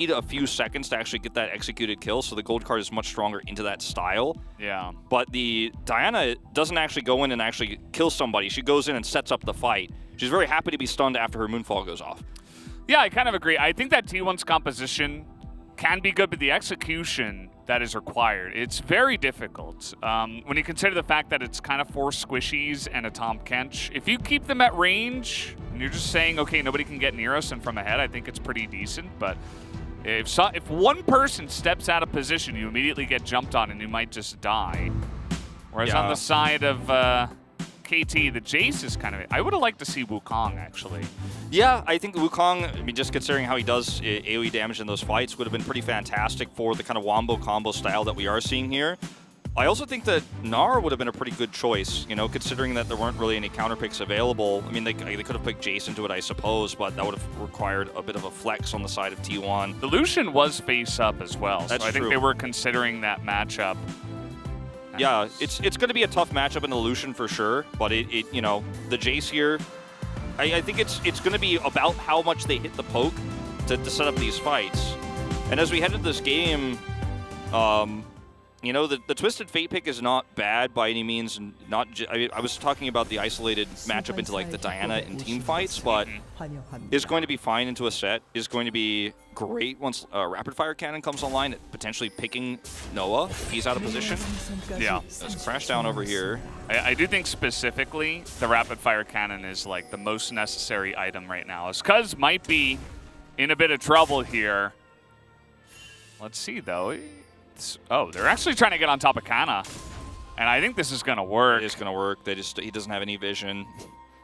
need a few seconds to actually get that executed kill, so the gold card is much stronger into that style. Yeah. But the Diana doesn't actually go in and actually kill somebody. She goes in and sets up the fight. She's very happy to be stunned after her Moonfall goes off. Yeah, I kind of agree. I think that T1's composition can be good, but the execution that is required, it's very difficult. When you consider the fact that it's kind of 4 squishies and a Tahm Kench, if you keep them at range and you're just saying, okay, nobody can get near us and from ahead, I think it's pretty decent. But if one person steps out of position, you immediately get jumped on and you might just die. Whereas on the side of KT, the Jace is kind of... I would have liked to see Wukong, actually. Yeah, I think Wukong, I mean, just considering how he does AoE damage in those fights, would have been pretty fantastic for the kind of wombo combo style that we are seeing here. I also think that Gnar would have been a pretty good choice, you know, considering that there weren't really any counter picks available. I mean, they could have picked Jace into it, I suppose, but that would have required a bit of a flex on the side of T1. The Lucian was face up as well, That's so I think true. they were considering that matchup. Yeah, it's going to be a tough matchup in the Lucian for sure, but it you know, the Jace here, I think it's going to be about how much they hit the poke to set up these fights. And as we head into this game, you know, the Twisted Fate pick is not bad by any means. And not I was talking about the isolated matchup into like the Diana and team fights, but is going to be fine into a set. Is going to be great once Rapid Fire Cannon comes online, potentially picking Noah if he's out of position. Yeah. Let's crash down over here. I do think specifically the Rapid Fire Cannon is like the most necessary item right now. Cuz might be in a bit of trouble here. Let's see though. Oh, they're actually trying to get on top of Kana. And I think this is going to work. It is going to work. He doesn't have any vision.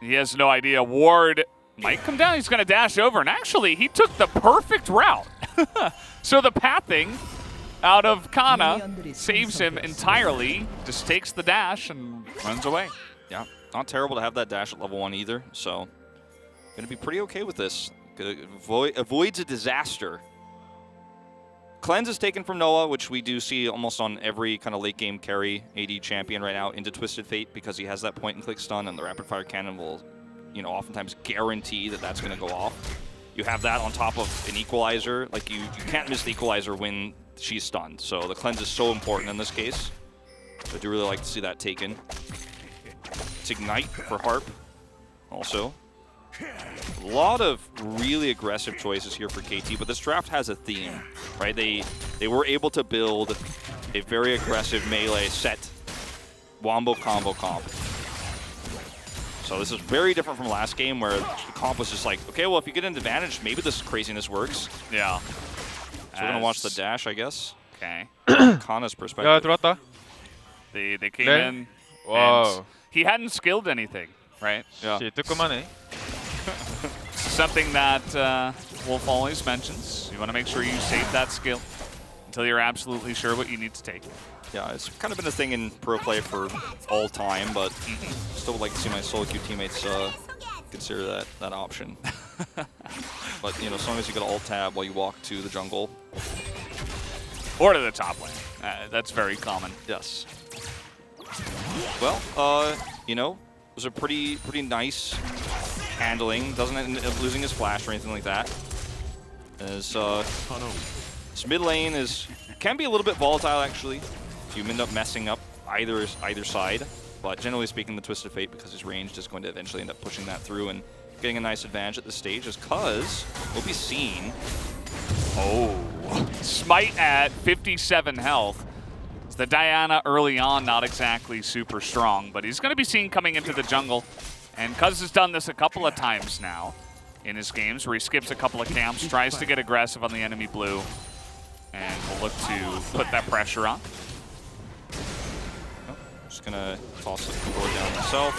He has no idea. Ward might come down. He's going to dash over. And actually, he took the perfect route. So the pathing out of Kana saves him entirely. Just takes the dash and runs away. Yeah, not terrible to have that dash at level 1 either. So going to be pretty okay with this. Avoids a disaster. Cleanse is taken from Noah, which we do see almost on every kind of late game carry AD champion right now into Twisted Fate because he has that point and click stun, and the Rapid Fire Cannon will, you know, oftentimes guarantee that that's going to go off. You have that on top of an equalizer. Like you can't miss the equalizer when she's stunned. So the cleanse is so important in this case. So I do really like to see that taken. It's Ignite for Harp also. A lot of really aggressive choices here for KT, but this draft has a theme, right? They were able to build a very aggressive melee set wombo combo comp. So this is very different from last game where the comp was just like, okay, well, if you get an advantage, maybe this craziness works. Yeah. So we're going to watch the dash, I guess. Okay. Kana's perspective. 들어왔다. They came 네. in. 와우. And he hadn't skilled anything, right? Yeah. 뜨끔하네. Something that Wolf always mentions. You want to make sure you save that skill until you're absolutely sure what you need to take. Yeah, it's kind of been a thing in pro play for all time, but still would like to see my solo queue teammates consider that option. But, you know, as long as you get an alt tab while you walk to the jungle. Or to the top lane. That's very common. Yes. Well, you know, it was a pretty nice handling. Doesn't end up losing his flash or anything like that. As this mid lane can be a little bit volatile actually. If you end up messing up either side, but generally speaking, the Twisted Fate, because he's ranged, is going to eventually end up pushing that through and getting a nice advantage at this stage. Is because we'll be seeing. Oh, Smite at 57 health. The Diana early on, not exactly super strong, but he's going to be seen coming into the jungle. And Cuz has done this a couple of times now in his games where he skips a couple of camps, tries to get aggressive on the enemy blue, and will look to put that pressure on. Oh, just going to toss the ward down himself.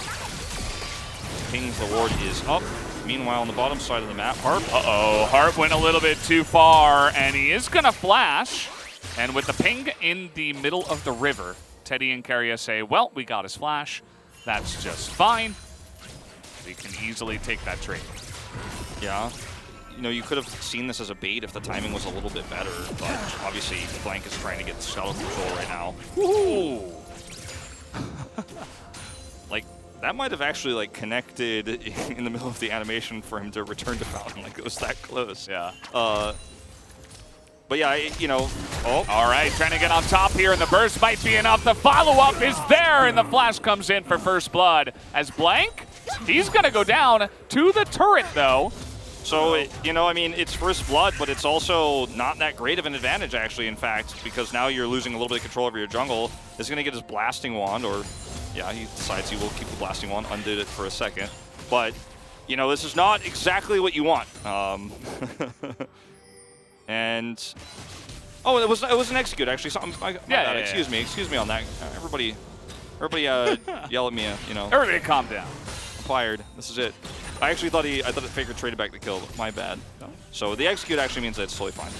Pings, the ward is up. Meanwhile, on the bottom side of the map, Harp. Uh-oh, Harp went a little bit too far, and he is going to flash. And with the ping in the middle of the river, Teddy and Keria say, well, we got his flash. That's just fine. We can easily take that trade. Yeah. You know, you could have seen this as a bait if the timing was a little bit better, but obviously Blank is trying to get shadow control right now. Woohoo! Like, that might have actually, like, connected in the middle of the animation for him to return to Fountain. Like, it was that close. Yeah. But yeah, you know, All right, trying to get on top here, and the burst might be enough. The follow-up is there, and the flash comes in for first blood. As Blank, he's going to go down to the turret, though. So, you know, I mean, it's first blood, but it's also not that great of an advantage, actually, in fact, because now you're losing a little bit of control over your jungle. He's going to get his blasting wand, or, yeah, he decides he will keep the blasting wand, undid it for a second. But, you know, this is not exactly what you want. And, oh, it was an execute, actually. So, excuse me on that. Everybody yell at me, you know. Everybody calm down. I'm fired. This is it. I actually thought Faker traded back the kill. My bad. No. So the execute actually means that it's totally fine.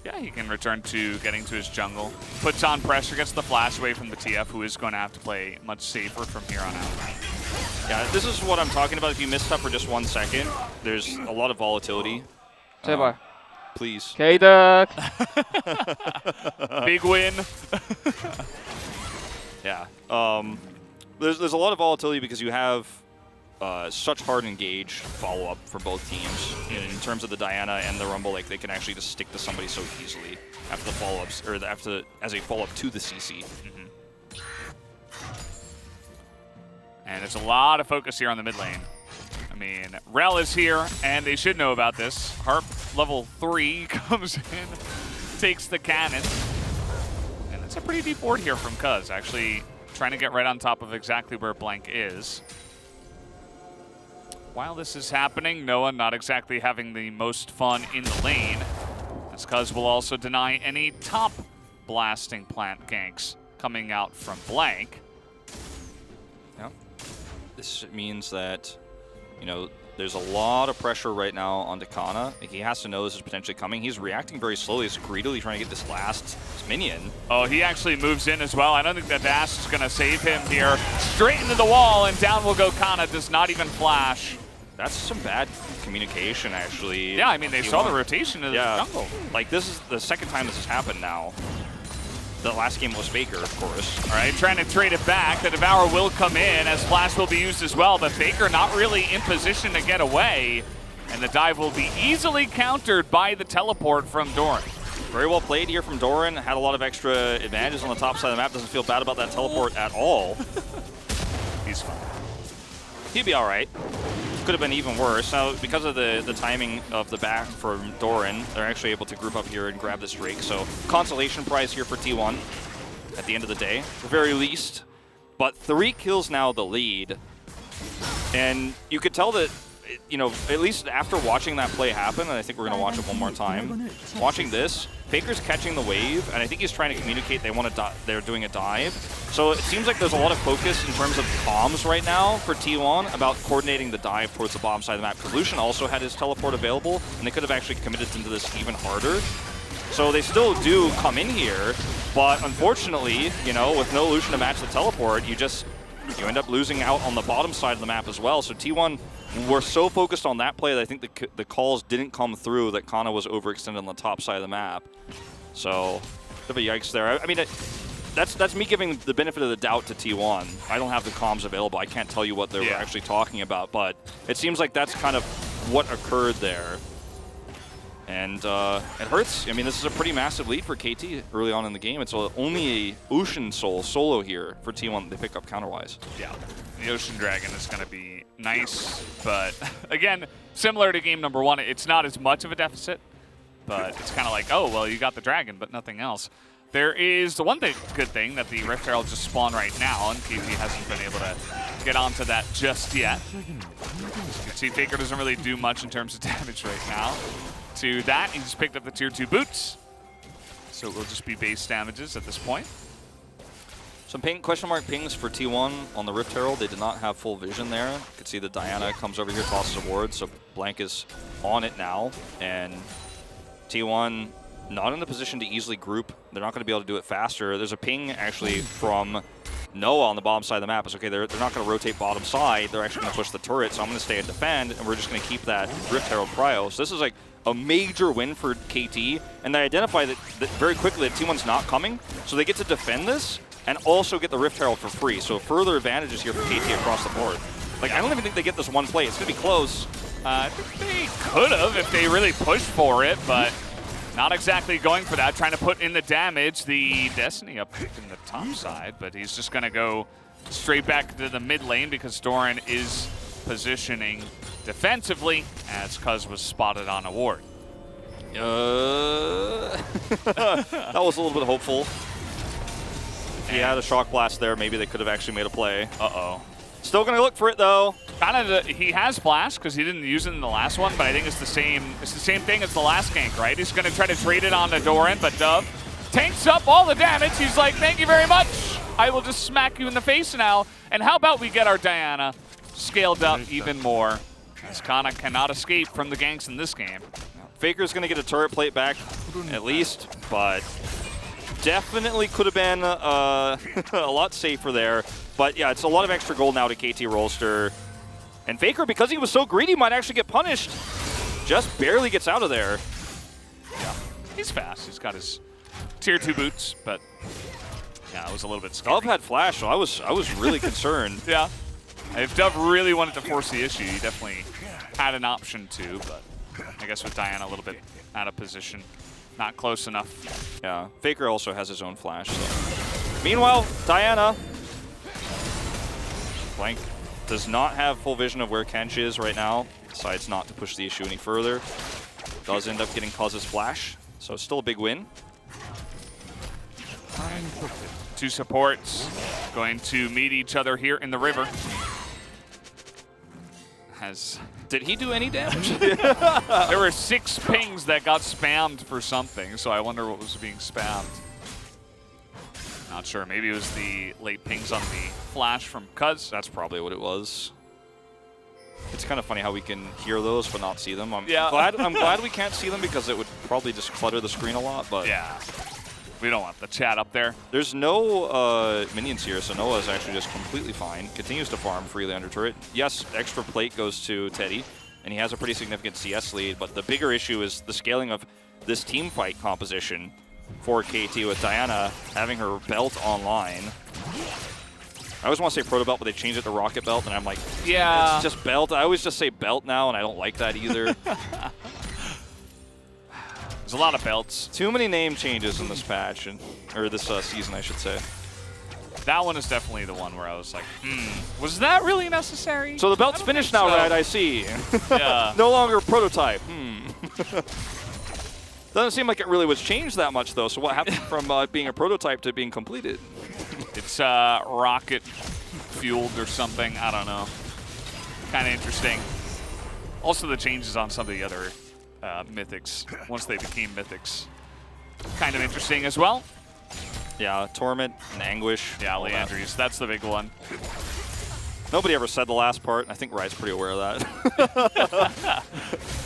Yeah, he can return to getting to his jungle. Puts on pressure, gets the flash away from the TF, who is going to have to play much safer from here on out. Yeah, this is what I'm talking about. If you miss stuff for just 1 second, there's a lot of volatility. 제발. Please. 게이득. Big win. Yeah. There's a lot of volatility because you have such hard engage follow-up for both teams in terms of the Diana and the Rumble. Like, they can actually just stick to somebody so easily after the follow-ups, or as a follow-up to the CC. And there's a lot of focus here on the mid lane. I mean, Rel is here, and they should know about this. Harp level 3 comes in, takes the cannon. And it's a pretty deep board here from Cuz, actually trying to get right on top of exactly where Blank is. While this is happening, Noah not exactly having the most fun in the lane, as Cuz will also deny any top blasting plant ganks coming out from Blank. Yeah. This means that, you know, there's a lot of pressure right now on Kana. Like, he has to know this is potentially coming. He's reacting very slowly. He's greedily trying to get this last minion. Oh, he actually moves in as well. I don't think that dash is going to save him here. Straight into the wall, and down will go Kana. Does not even flash. That's some bad communication, actually. Yeah, I mean, they saw the rotation of the jungle. Like, this is the second time this has happened now. The last game was Faker, of course. All right, trying to trade it back. The Devour will come in as Flash will be used as well, but Faker not really in position to get away. And the dive will be easily countered by the teleport from Doran. Very well played here from Doran. Had a lot of extra advantages on the top side of the map. Doesn't feel bad about that teleport at all. He's fine. He'd be all right. Could have been even worse. Now, because of the timing of the back from Doran, they're actually able to group up here and grab this Drake. So, consolation prize here for T1 at the end of the day, at the very least. But 3 kills now the lead. And you could tell that, you know, at least after watching that play happen, and I think we're going to watch it one more time, watching this, Faker's catching the wave, and I think he's trying to communicate they're doing a dive. So it seems like there's a lot of focus in terms of comms right now for T1 about coordinating the dive towards the bottom side of the map. Because Lucian also had his teleport available, and they could have actually committed into this even harder. So they still do come in here, but unfortunately, you know, with no Lucian to match the teleport, you end up losing out on the bottom side of the map as well. So T1 were so focused on that play that I think the calls didn't come through that Kana was overextended on the top side of the map. So, bit of a yikes there. I mean, that's me giving the benefit of the doubt to T1. I don't have the comms available. I can't tell you what they were actually talking about, but it seems like that's kind of what occurred there. And it hurts. I mean, this is a pretty massive lead for KT early on in the game. It's only a Ocean Soul solo here for T1 that they pick up counterwise. Yeah, the Ocean Dragon is going to be nice, but again, similar to game number 1, it's not as much of a deficit, but it's kind of like, oh, well, you got the Dragon, but nothing else. There is the one good thing that the Rift Herald just spawned right now, and KT hasn't been able to get onto that just yet. You can see Faker doesn't really do much in terms of damage right now. To that, he just picked up the tier 2 boots, so it will just be base damages at this point. Some question mark pings for T1 on the Rift Herald. They did not have full vision there. You can see that Diana comes over here, tosses a ward, so Blank is on it now. And T1 not in the position to easily group. They're not going to be able to do it faster. There's a ping actually from Noah on the bottom side of the map. It's okay, they're not going to rotate bottom side. They're actually going to push the turret, so I'm going to stay and defend, and we're just going to keep that Rift Herald prio. So this is like a major win for KT, and they identify that very quickly that T1's not coming, so they get to defend this and also get the Rift Herald for free. So further advantages here for KT across the board. Like, I don't even think they get this one play. It's going to be close. I think they could have if they really pushed for it, but Not exactly going for that, trying to put in the damage. The Destiny up in the top side, but he's just going to go straight back to the mid lane because Doran is positioning defensively as Cuz was spotted on a ward. That was a little bit hopeful. If he had a shock blast there, maybe they could have actually made a play. Uh-oh. Still going to look for it, though. He has flash because he didn't use it in the last one, but I think it's the same thing as the last gank, right? He's going to try to trade it on to Doran, but Dove tanks up all the damage. He's like, thank you very much. I will just smack you in the face now. And how about we get our Diana scaled up even more, as Kana cannot escape from the ganks in this game. Faker's going to get a turret plate back, at least, but definitely could have been a lot safer there. But yeah, it's a lot of extra gold now to KT Rolster. And Faker, because he was so greedy, might actually get punished. Just barely gets out of there. Yeah, he's fast. He's got his tier 2 boots, but yeah, it was a little bit scary. Dove had flash, so I was really concerned. Yeah. If Dove really wanted to force the issue, he definitely had an option to, but I guess with Diana a little bit out of position, not close enough. Yeah, Faker also has his own flash. So. Meanwhile, Diana. Blank does not have full vision of where Kench is right now. Decides not to push the issue any further. Does end up getting Cuz's flash, so still a big win. Two supports going to meet each other here in the river. Did he do any damage? There were 6 pings that got spammed for something, so I wonder what was being spammed. Not sure. Maybe it was the late pings on the flash from Cuz. That's probably what it was. It's kind of funny how we can hear those but not see them. I'm glad we can't see them because it would probably just clutter the screen a lot. But yeah, we don't want the chat up there. There's no minions here, so Noah is actually just completely fine. Continues to farm freely under turret. Yes, extra plate goes to Teddy, and he has a pretty significant CS lead. But the bigger issue is the scaling of this team fight composition for KT with Diana having her belt online. I always want to say proto belt, but they changed it to rocket belt, and I'm like, yeah, it's just belt. I always just say belt now, and I don't like that either. There's a lot of belts. Too many name changes in this patch, or this season, I should say. That one is definitely the one where I was like, was that really necessary? So the belt's finished now, right? I see. Yeah. No longer prototype. Doesn't seem like it really was changed that much, though. So what happened from being a prototype to being completed? It's rocket fueled or something. I don't know. Kind of interesting. Also, the changes on some of the other mythics once they became mythics. Kind of interesting as well. Yeah, Torment and Anguish. Yeah, Leandries. That's the big one. Nobody ever said the last part. I think Rye's pretty aware of that.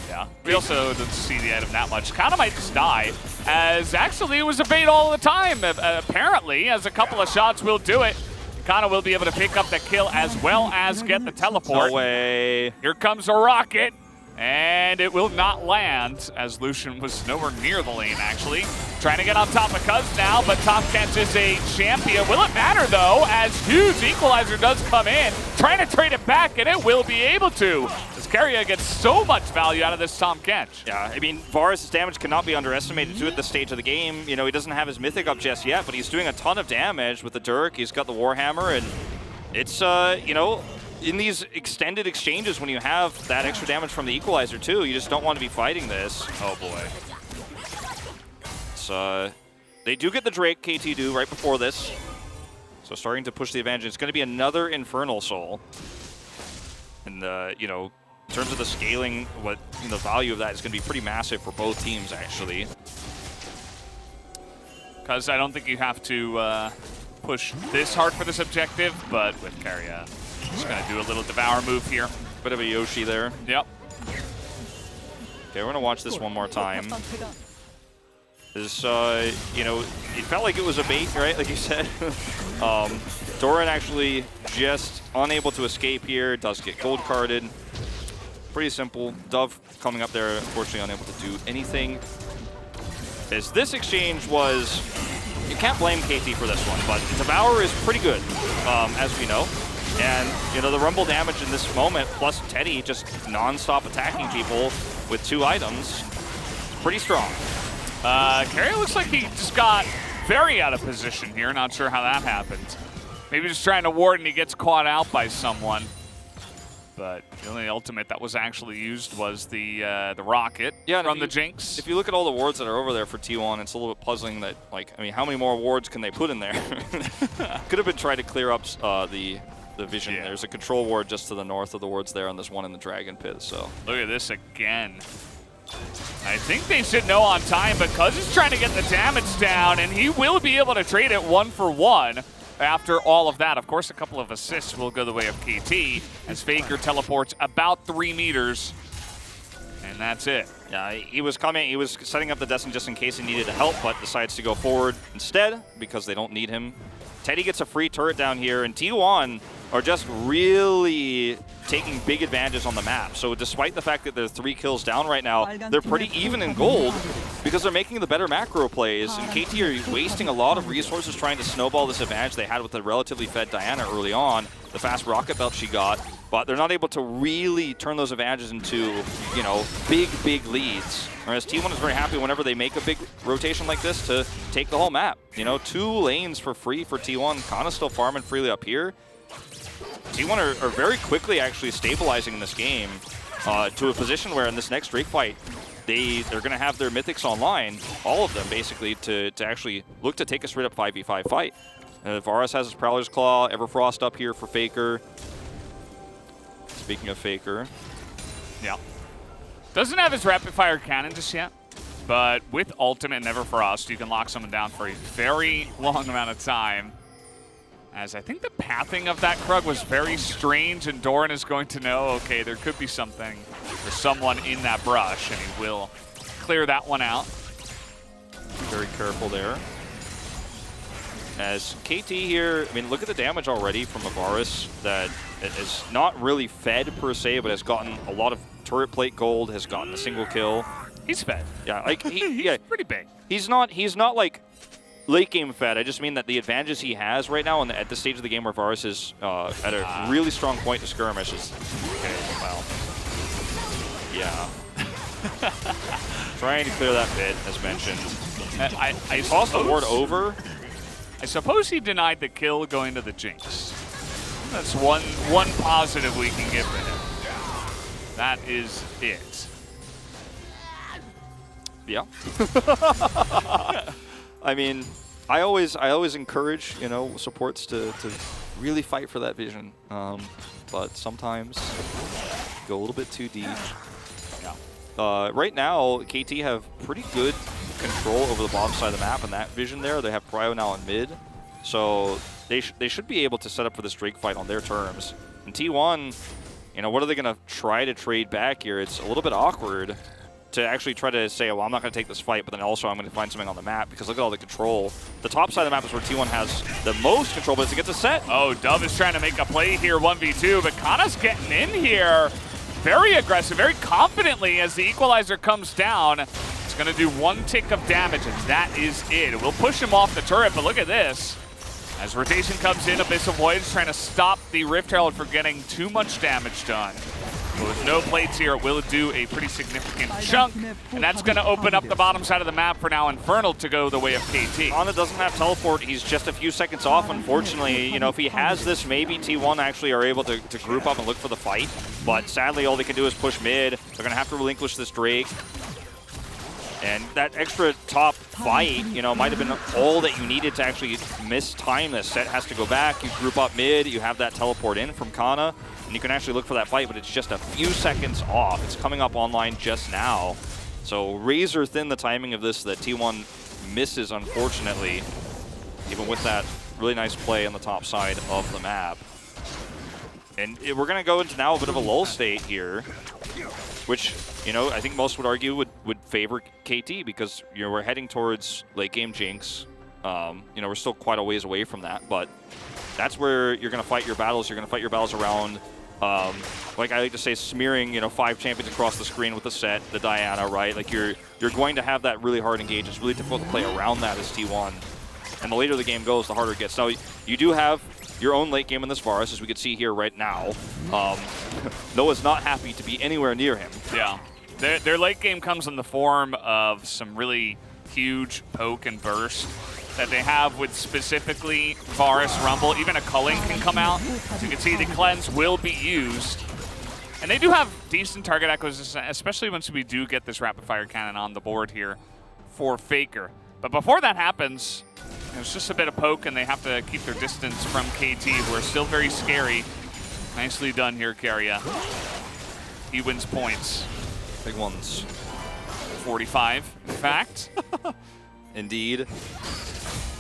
Yeah. We also didn't see the item that much. Kana might just die, as actually it was a bait all the time, apparently, as a couple of shots will do it. Kana will be able to pick up the kill as well as get the teleport. No way. Here comes a rocket, and it will not land, as Lucian was nowhere near the lane, actually. Trying to get on top of Cuz now, but top Kent is a champion. Will it matter, though, as huge equalizer does come in, trying to trade it back, and it will be able to, as Keria gets so much value out of this Tahm Kench. Yeah, I mean, Varus' damage cannot be underestimated too at this stage of the game. You know, he doesn't have his Mythic up just yet, but he's doing a ton of damage with the Dirk. He's got the Warhammer, and it's, you know, in these extended exchanges when you have that extra damage from the equalizer too, you just don't want to be fighting this. Oh boy. So they do get the Drake, KT do, right before this. So starting to push the advantage. It's going to be another Infernal Soul. And, you know, in terms of the scaling, the value of that is going to be pretty massive for both teams, actually. Because I don't think you have to push this hard for this objective, but with Keria, just going to do a little Devour move here. Bit of a Yoshi there. Yep. Okay, we're going to watch this one more time. This, you know, it felt like it was a bait, right? Like you said. Doran actually just unable to escape here. Does get gold carded. Pretty simple. Dove coming up there, unfortunately unable to do anything. As this exchange was, you can't blame KT for this one, but Devour is pretty good, as we know. And, you know, the Rumble damage in this moment, plus Teddy just non-stop attacking people with 2 items, pretty strong. Carrier looks like he just got very out of position here. Not sure how that happened. Maybe just trying to ward and he gets caught out by someone. But the only ultimate that was actually used was the rocket from the Jinx. If you look at all the wards that are over there for T1, it's a little bit puzzling that, like, I mean, how many more wards can they put in there? Could have been trying to clear up the vision. Yeah. There's a control ward just to the north of the wards there, and there's one in the Dragon Pit. So look at this again. I think they should know on time because he's trying to get the damage down, and he will be able to trade it 1-for-1. After all of that, of course, a couple of assists will go the way of KT as Faker teleports about 3 meters, and that's it. Yeah, he was setting up the Destiny just in case he needed help, but decides to go forward instead because they don't need him. Teddy gets a free turret down here, and T1 are just really taking big advantages on the map. So despite the fact that they're 3 kills down right now, they're pretty even in gold because they're making the better macro plays, and KT are wasting a lot of resources trying to snowball this advantage they had with the relatively fed Diana early on, the fast rocket belt she got, but they're not able to really turn those advantages into, you know, big leads. Whereas T1 is very happy whenever they make a big rotation like this to take the whole map. You know, 2 lanes for free for T1, Kana's still farming freely up here. T1 are very quickly actually stabilizing in this game to a position where in this next Drake fight, they're going to have their mythics online, all of them basically, to actually look to take a straight up 5v5 fight. Varus has his Prowler's Claw, Everfrost up here for Faker. Speaking of Faker. Yeah. Doesn't have his rapid fire cannon just yet, but with ultimate and Everfrost, you can lock someone down for a very long amount of time. As I think the pathing of that Krug was very strange, and Doran is going to know, okay, there could be something or someone in that brush, and he will clear that one out. Very careful there. As KT here, I mean, look at the damage already from a Varus that is not really fed per se, but has gotten a lot of turret plate gold, has gotten a single kill. He's fed. Yeah, like he's pretty big. He's not like late game fed. I just mean that the advantages he has right now at this stage of the game where Varus is at a really strong point to skirmish is okay. Well, yeah. Trying to clear that pit, as mentioned. I tossed the ward over. I suppose he denied the kill going to the Jinx. That's one positive we can give to him. That is it. Yeah. I mean, I always encourage, you know, supports to really fight for that vision, but sometimes go a little bit too deep. Yeah. Right now, KT have pretty good control over the bottom side of the map and that vision there. They have Cryo now in mid, so they should be able to set up for this Drake fight on their terms. And T1, you know, what are they going to try to trade back here? It's a little bit awkward to actually try to say, well, I'm not going to take this fight, but then also I'm going to find something on the map, because look at all the control. The top side of the map is where T1 has the most control, but as it gets a set. Oh, Dove is trying to make a play here, 1v2, but Kana's getting in here very aggressive, very confidently as the equalizer comes down. It's going to do 1 tick of damage, and that is it. It will push him off the turret, but look at this. As rotation comes in, Abyss of Void is trying to stop the Rift Herald from getting too much damage done. But with no plates here, it will do a pretty significant chunk, and that's going to open up the bottom side of the map for now Infernal to go the way of KT. Ana doesn't have teleport. He's just a few seconds off, unfortunately. You know, if he has this, maybe T1 actually are able to group up and look for the fight. But sadly, all they can do is push mid. They're going to have to relinquish this Drake. And that extra top fight, you know, might have been all that you needed to actually mistime this. Set has to go back. You group up mid. You have that teleport in from Kana. And you can actually look for that fight, but it's just a few seconds off. It's coming up online just now. So razor thin the timing of this that T1 misses, unfortunately, even with that really nice play on the top side of the map. And we're going to go into now a bit of a lull state here, which, you know, I think most would argue would favor KT, because, you know, we're heading towards late game Jinx. You know, we're still quite a ways away from that, but that's where you're going to fight your battles. You're going to fight your battles around, like I like to say, smearing, you know, 5 champions across the screen with the set, the Diana, right? Like you're going to have that really hard engage. It's really difficult to play around that as T1. And the later the game goes, the harder it gets. Now, you do have your own late game in this Varus, as we can see here right now. Noah's not happy to be anywhere near him. Yeah. Their late game comes in the form of some really huge poke and burst that they have with specifically Varus, Rumble. Even a culling can come out. As you can see, the cleanse will be used. And they do have decent target acquisition, especially once we do get this rapid fire cannon on the board here for Faker. But before that happens, there's just a bit of poke, and they have to keep their distance from KT, who are still very scary. Nicely done here, Karya. He wins points. Big ones. 45, in fact. Indeed.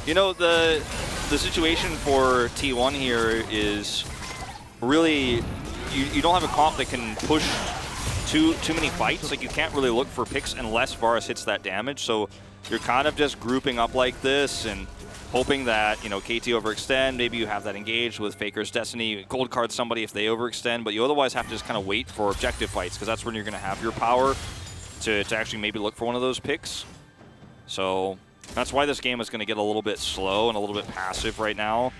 You know, the situation for T1 here is really, you don't have a comp that can push too many fights. Like, you can't really look for picks unless Varus hits that damage. So you're kind of just grouping up like this and hoping that, you know, KT overextend. Maybe you have that engaged with Faker's Destiny. Gold card somebody if they overextend, but you otherwise have to just kind of wait for objective fights, because that's when you're going to have your power to actually maybe look for one of those picks. So that's why this game is going to get a little bit slow and a little bit passive right now.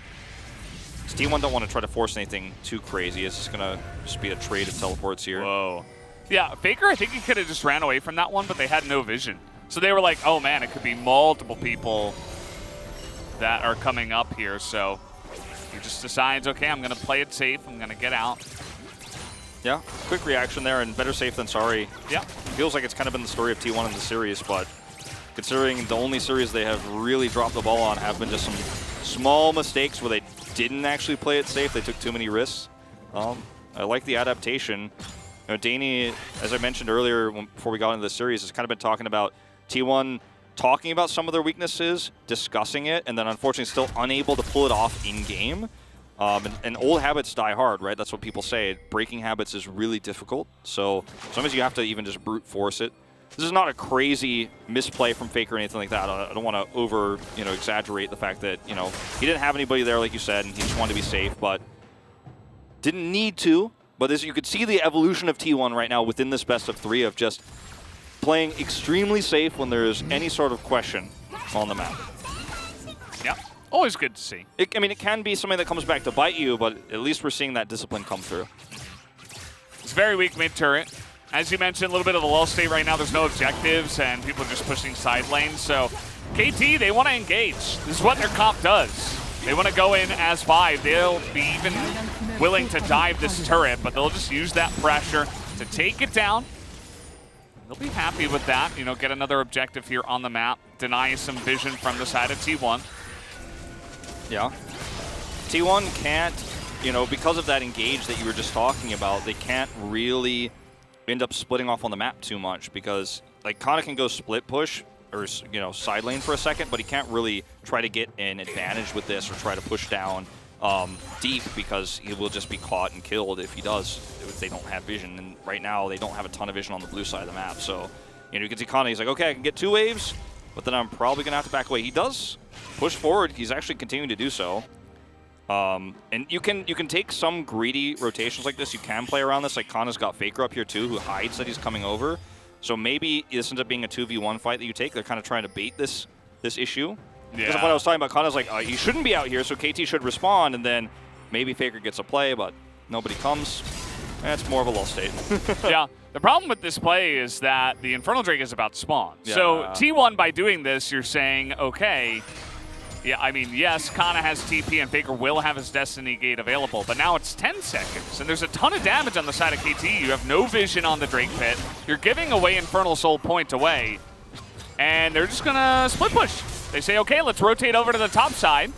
T1 don't want to try to force anything too crazy. It's just going to be a trade of teleports here. Whoa. Yeah, Faker, I think he could have just ran away from that one, but they had no vision. So they were like, oh man, it could be multiple people that are coming up here. So he just decides, okay, I'm going to play it safe. I'm going to get out. Yeah, quick reaction there, and better safe than sorry. Yeah. Feels like it's kind of been the story of T1 in the series, but considering the only series they have really dropped the ball on have been just some small mistakes where they didn't actually play it safe. They took too many risks. I like the adaptation. You know, Danny, as I mentioned earlier before we got into the series, has kind of been talking about T1 talking about some of their weaknesses, discussing it, and then unfortunately still unable to pull it off in-game. And old habits die hard, right? That's what people say. Breaking habits is really difficult. So sometimes you have to even just brute force it. This is not a crazy misplay from Faker or anything like that. I don't want to over, exaggerate the fact that, he didn't have anybody there, like you said, and he just wanted to be safe, but didn't need to. But as you could see the evolution of T1 right now within this best of 3 of just playing extremely safe when there's any sort of question on the map. Yeah, always good to see. It can be something that comes back to bite you, but at least we're seeing that discipline come through. It's very weak mid-turret. As you mentioned, a little bit of a lull state right now. There's no objectives, and people are just pushing side lanes. So KT, they want to engage. This is what their comp does. They want to go in as 5. They'll be even willing to dive this turret, but they'll just use that pressure to take it down. They'll be happy with that. Get another objective here on the map. Deny some vision from the side of T1. Yeah. T1 can't, because of that engage that you were just talking about, they can't really end up splitting off on the map too much, because like Kana can go split push or side lane for a second, but he can't really try to get an advantage with this or try to push down deep, because he will just be caught and killed if he does, if they don't have vision. And right now they don't have a ton of vision on the blue side of the map. So you can see Kana, he's like, okay, I can get 2 waves, but then I'm probably gonna have to back away. He does push forward. He's actually continuing to do so. And you can take some greedy rotations like this. You can play around this. Like Kana's got Faker up here too, who hides that he's coming over. So maybe this ends up being a 2v1 fight that you take. They're kind of trying to bait this issue. Yeah. Because of what I was talking about, Kana's like, he shouldn't be out here, so KT should respond, and then maybe Faker gets a play, but nobody comes. It's more of a lull state. Yeah. The problem with this play is that the Infernal Drake is about to spawn. Yeah. So T1, by doing this, you're saying, okay, yeah, yes, Kana has TP and Faker will have his Destiny Gate available, but now it's 10 seconds, and there's a ton of damage on the side of KT. You have no vision on the Drake Pit. You're giving away Infernal Soul point away, and they're just going to split push. They say, okay, let's rotate over to the top side.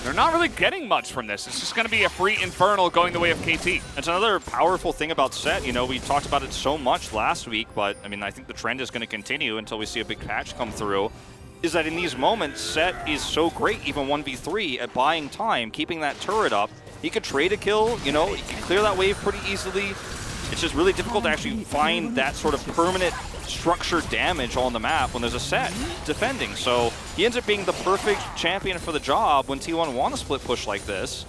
They're not really getting much from this. It's just going to be a free Infernal going the way of KT. It's another powerful thing about Set. We talked about it so much last week, but I think the trend is going to continue until we see a big patch come through, is that in these moments, Set is so great, even 1v3, at buying time, keeping that turret up. He could trade a kill, he can clear that wave pretty easily. It's just really difficult to actually find that sort of permanent structured damage on the map when there's a Set defending. So he ends up being the perfect champion for the job when T1 want to split push like this.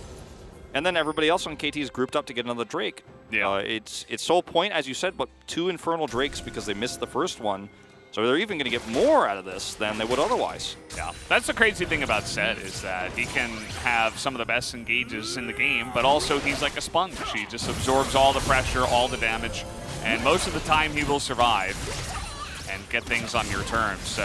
And then everybody else on KT is grouped up to get another Drake. Yeah. It's sole point, as you said, but 2 Infernal Drakes because they missed the first one. So they're even going to get more out of this than they would otherwise. Yeah, that's the crazy thing about Set, is that he can have some of the best engages in the game, but also he's like a sponge. He just absorbs all the pressure, all the damage, and most of the time he will survive. And get things on your terms. So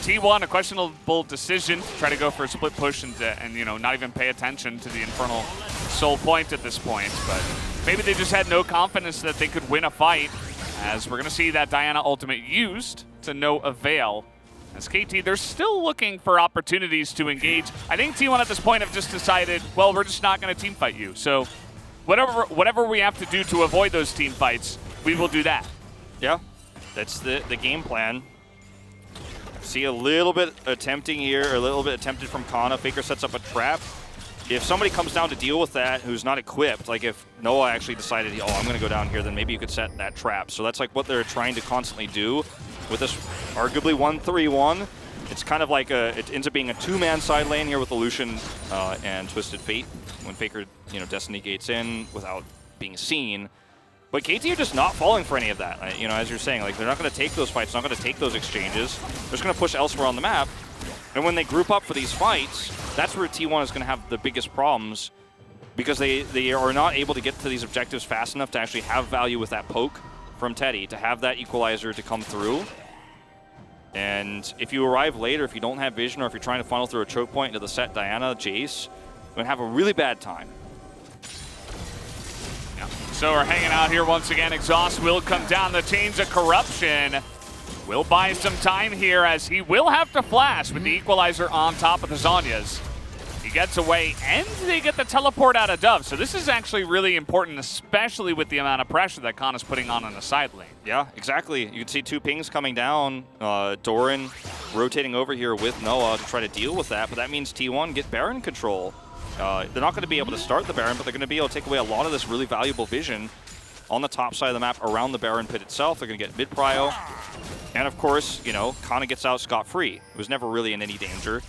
T1, a questionable decision to try to go for a split push and you know, not even pay attention to the Infernal Soul point at this point. But maybe they just had no confidence that they could win a fight, as we're going to see that Diana ultimate used to no avail. As KT, they're still looking for opportunities to engage. I think T1 at this point have just decided, well, we're just not going to team fight you. So whatever we have to do to avoid those team fights, we will do that. Yeah, that's the game plan. See a little bit attempting here, a little bit attempted from Kana. Faker sets up a trap. If somebody comes down to deal with that who's not equipped, like if Noah actually decided, oh, I'm going to go down here, then maybe you could set that trap. So that's like what they're trying to constantly do with this arguably 1-3-1. It's kind of like it ends up being a two-man side lane here with Illusion and Twisted Fate when Faker, you know, Destiny gates in without being seen. But KT are just not falling for any of that. You know, as you're saying, like they're not going to take those fights, not going to take those exchanges. They're just going to push elsewhere on the map. And when they group up for these fights, that's where T1 is going to have the biggest problems, because they are not able to get to these objectives fast enough to actually have value with that poke from Teddy, to have that equalizer to come through. And if you arrive later, if you don't have vision, or if you're trying to funnel through a choke point into the set Diana, Jace, you're going to have a really bad time. Yeah. So we're hanging out here once again. Exhaust will come down. The Chains of Corruption will buy some time here, as he will have to flash with the equalizer on top of the Zhonya's. He gets away, and they get the teleport out of Dove. So this is actually really important, especially with the amount of pressure that Kana's putting on the side lane. Yeah, exactly. You can see two pings coming down. Doran rotating over here with Noah to try to deal with that, but that means T1 get Baron control. They're not going to be able to start the Baron, but they're going to be able to take away a lot of this really valuable vision on the top side of the map around the Baron pit itself. They're going to get mid-prio. And of course, you know, Kana gets out scot-free. It was never really in any danger,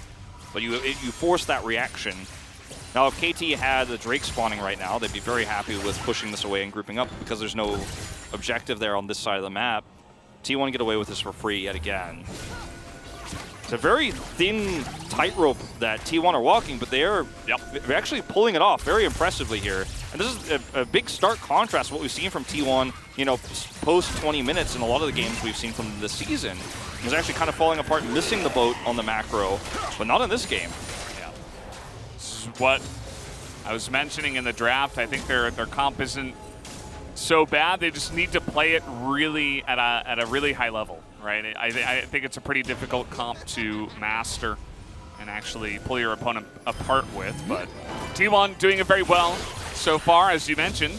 but you force that reaction. Now, if KT had the Drake spawning right now, they'd be very happy with pushing this away and grouping up, because there's no objective there on this side of the map. T1 get away with this for free yet again. It's a very thin tightrope that T1 are walking, but they're actually pulling it off very impressively here. And this is a big stark contrast to what we've seen from T1, you know, post 20 minutes in a lot of the games we've seen from this season. It was actually kind of falling apart, missing the boat on the macro, but not in this game. Yeah. This is what I was mentioning in the draft. I think their comp isn't so bad. They just need to play it really at a really high level, right? I think it's a pretty difficult comp to master and actually pull your opponent apart with. But T1 doing it very well so far, as you mentioned.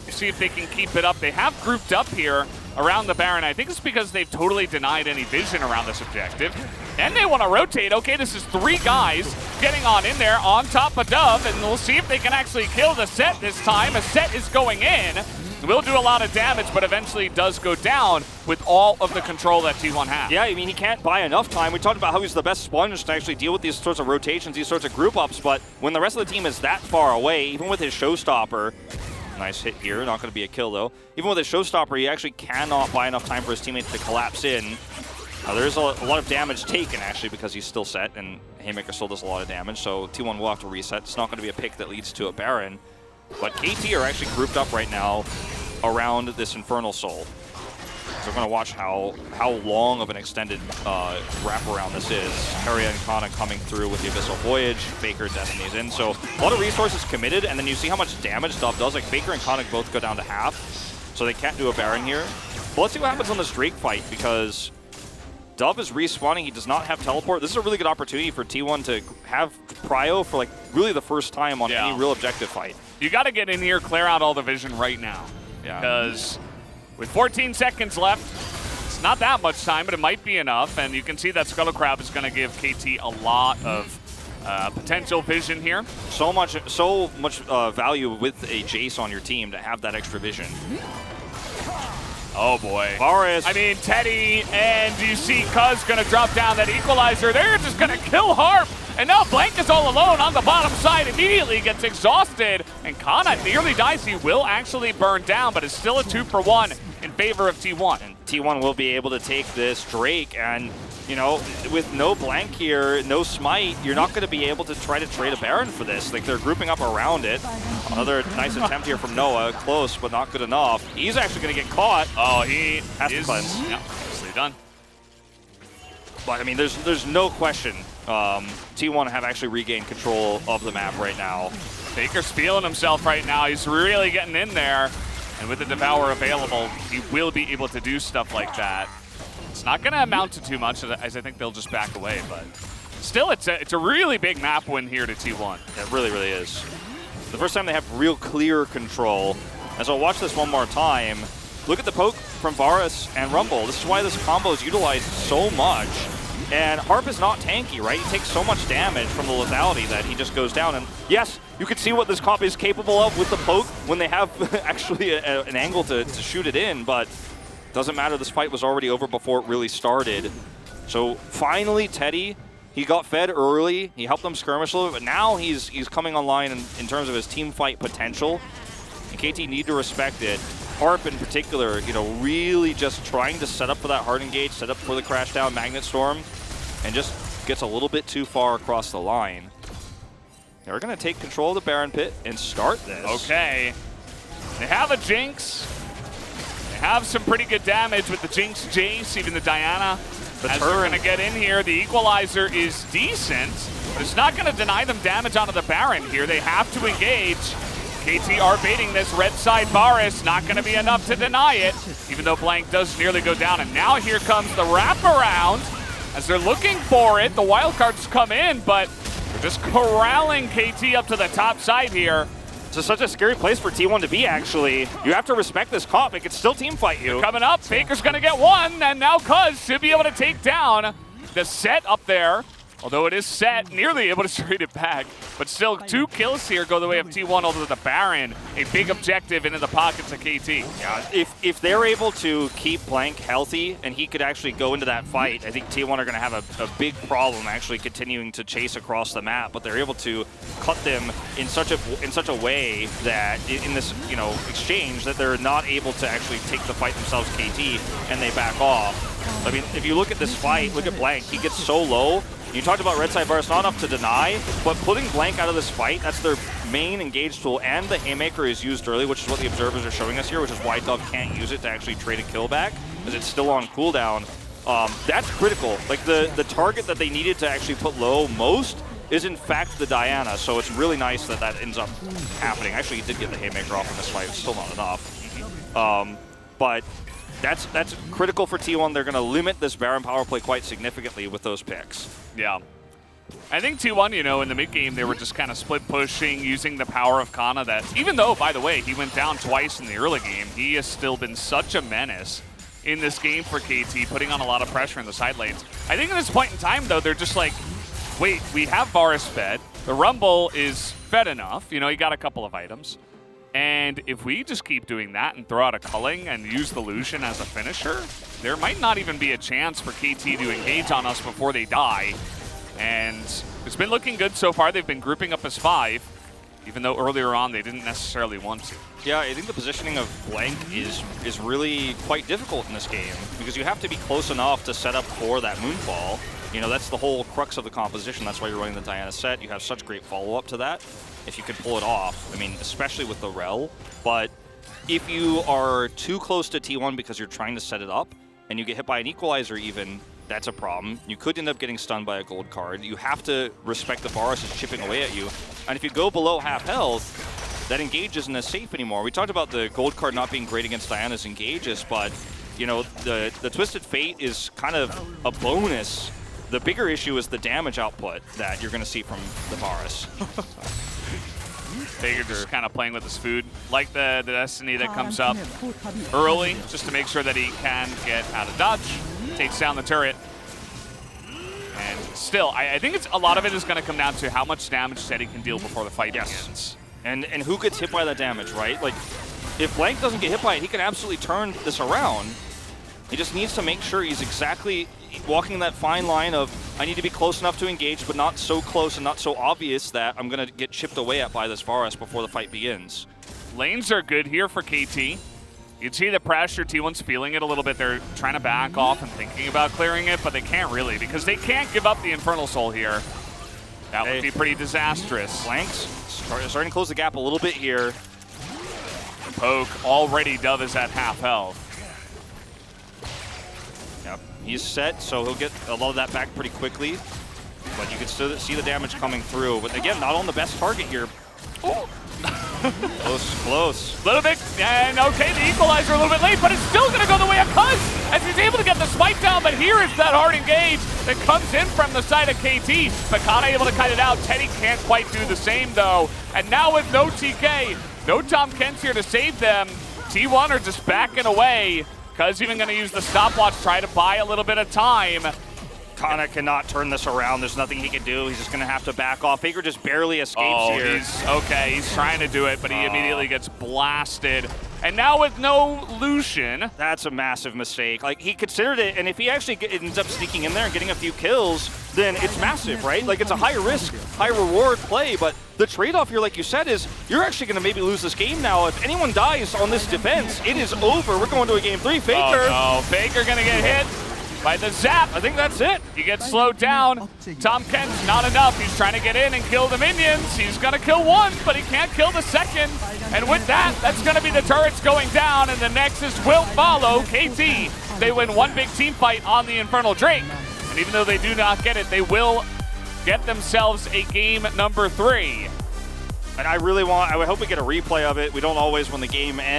See if they can keep it up. They have grouped up here around the Baron. I think it's because they've totally denied any vision around this objective. And they want to rotate. Okay, this is 3 guys getting on in there on top of Dove, and we'll see if they can actually kill the set this time. A set is going in. Will do a lot of damage, but eventually does go down with all of the control that T1 has. Yeah, I mean, he can't buy enough time. We talked about how he's the best sponge to actually deal with these sorts of rotations, these sorts of group ups, but when the rest of the team is that far away, even with his showstopper, nice hit here, not going to be a kill though. Even with his showstopper, he actually cannot buy enough time for his teammates to collapse in. There is a lot of damage taken, actually, because he's still set, and Haymaker still does a lot of damage, so T1 will have to reset. It's not going to be a pick that leads to a Baron. But KT are actually grouped up right now around this Infernal Soul. So we're going to watch how long of an extended wraparound this is. Harriet and Kana coming through with the Abyssal Voyage. Faker, Destiny's in. So a lot of resources committed, and then you see how much damage Dove does. Like, Faker and Kana both go down to half, so they can't do a Baron here. But let's see what happens on this Drake fight, because Dove is respawning. He does not have teleport. This is a really good opportunity for T1 to have prio for, like, really the first time on any real objective fight. You got to get in here, clear out all the vision right now. Yeah. Because with 14 seconds left, it's not that much time, but it might be enough. And you can see that Scuttle Crab is going to give KT a lot of potential vision here. So much value with a Jace on your team to have that extra vision. Oh boy. Varus. I mean, Teddy, and you see Cuz going to drop down that equalizer. They're just going to kill Harp. And now Blank is all alone on the bottom side, immediately gets exhausted. And Kana nearly dies. He will actually burn down, but it's still a 2-for-1 in favor of T1. And T1 will be able to take this Drake, and, you know, with no Blank here, no Smite, you're not going to be able to try to trade a Baron for this. Like, they're grouping up around it. Another nice attempt here from Noah. Close, but not good enough. He's actually going to get caught. Oh, he has to cleanse. Yeah, nicely done. But I mean, there's no question T1 have actually regained control of the map right now. Faker's feeling himself right now. He's really getting in there. And with the Devour available, he will be able to do stuff like that. It's not going to amount to too much, as I think they'll just back away. But still, it's a really big map win here to T1. It really, really is. The first time they have real clear control. As I'll watch this one more time, look at the poke from Varus and Rumble. This is why this combo is utilized so much. And Harp is not tanky, right? He takes so much damage from the lethality that he just goes down. And yes, you can see what this comp is capable of with the poke when they have actually an angle to shoot it in, but doesn't matter. This fight was already over before it really started. So finally, Teddy, he got fed early. He helped them skirmish a little bit, but now he's coming online in terms of his team fight potential. And KT need to respect it. Harp in particular, you know, really just trying to set up for that hard engage, set up for the crash down Magnet Storm, and just gets a little bit too far across the line. They're going to take control of the Baron Pit and start this. Okay. They have a Jinx. They have some pretty good damage with the Jinx Jace, even the Diana. As they're going to get in here, the Equalizer is decent, but it's not going to deny them damage onto the Baron here. They have to engage. KT are baiting this red side Varus, not going to be enough to deny it, even though Blank does nearly go down. And now here comes the wraparound as they're looking for it. The wildcards come in, but they're just corralling KT up to the top side here. This is such a scary place for T1 to be, actually. You have to respect this comp. It can still team fight you. They're coming up. Faker's going to get one, and now Cuz should be able to take down the set up there. Although it is set, nearly able to trade it back. But still, 2 kills here go the way of T1 over the Baron. A big objective into the pockets of KT. Yeah, if they're able to keep Blank healthy and he could actually go into that fight, I think T1 are going to have a big problem actually continuing to chase across the map. But they're able to cut them in such a way that in this exchange that they're not able to actually take the fight themselves, KT, and they back off. I mean, if you look at this fight, look at Blank. He gets so low. You talked about Red Side Varus, not enough to deny, but putting Blank out of this fight, that's their main engage tool, and the Haymaker is used early, which is what the observers are showing us here, which is why Dove can't use it to actually trade a kill back, because it's still on cooldown. That's critical. Like, the target that they needed to actually put low most is, in fact, the Diana, so it's really nice that that ends up happening. Actually, he did get the Haymaker off in this fight. It's still not enough. But that's critical for T1. They're going to limit this Baron power play quite significantly with those picks. Yeah. I think T1, in the mid-game, they were just kind of split pushing, using the power of Kana that, even though, by the way, he went down twice in the early game, he has still been such a menace in this game for KT, putting on a lot of pressure in the side lanes. I think at this point in time, though, they're just like, wait, we have Varus fed. The Rumble is fed enough. He got a couple of items. And if we just keep doing that and throw out a culling and use the Lucian as a finisher, there might not even be a chance for KT to engage on us before they die. And it's been looking good so far. They've been grouping up as 5, even though earlier on they didn't necessarily want to. Yeah, I think the positioning of Blank is really quite difficult in this game because you have to be close enough to set up for that Moonfall. That's the whole crux of the composition. That's why you're running the Diana set. You have such great follow-up to that if you can pull it off. I mean, especially with the Rel. But if you are too close to T1 because you're trying to set it up and you get hit by an Equalizer even, that's a problem. You could end up getting stunned by a gold card. You have to respect the Varus is chipping away at you. And if you go below half health, that engage isn't as safe anymore. We talked about the gold card not being great against Diana's engages, but the Twisted Fate is kind of a bonus. The bigger issue is the damage output that you're going to see from the Varus. Faker just kind of playing with his food, like the Destiny that comes up early, just to make sure that he can get out of dodge, takes down the turret. And still, I think a lot of it is going to come down to how much damage Teddy can deal before the fight begins. And who gets hit by that damage, right? Like, if Blank doesn't get hit by it, he can absolutely turn this around. He just needs to make sure he's exactly walking that fine line of, I need to be close enough to engage, but not so close and not so obvious that I'm going to get chipped away at by this Varus before the fight begins. Lanes are good here for KT. You'd see the pressure, T1's feeling it a little bit. They're trying to back off and thinking about clearing it, but they can't really because they can't give up the Infernal Soul here. That would be pretty disastrous. Blanks starting to close the gap a little bit here. The poke, already Dove is at half health. Yep. He's set, so he'll get a lot of that back pretty quickly. But you can still see the damage coming through. But again, not on the best target here. Oh. Close. Little bit, and okay, the equalizer a little bit late, but it's still going to go the way of Cuz, as he's able to get the spike down, but here is that hard engage that comes in from the side of KT. Makana able to cut it out. Teddy can't quite do the same, though. And now with no TK, no Tom Kent's here to save them. T1 are just backing away. Cuz even going to use the stopwatch, try to buy a little bit of time. Kana cannot turn this around. There's nothing he can do. He's just going to have to back off. Faker just barely escapes here. He's trying to do it, but he immediately gets blasted. And now with no Lucian. That's a massive mistake. Like, he considered it, and if he actually ends up sneaking in there and getting a few kills, then it's massive, right? Like, it's a high risk, high reward play, but the trade-off here, like you said, is you're actually going to maybe lose this game now. If anyone dies on this defense, it is over. We're going to a game 3. Faker. Oh, no. Faker going to get hit by the zap. I think that's it. He gets slowed down. Tom Kent's not enough. He's trying to get in and kill the minions. He's going to kill one, but he can't kill the second. And with that, that's going to be the turrets going down, and the Nexus will follow KT. They win one big team fight on the Infernal Drake. And even though they do not get it, they will get themselves a game number 3. And I hope we get a replay of it. We don't always when the game ends.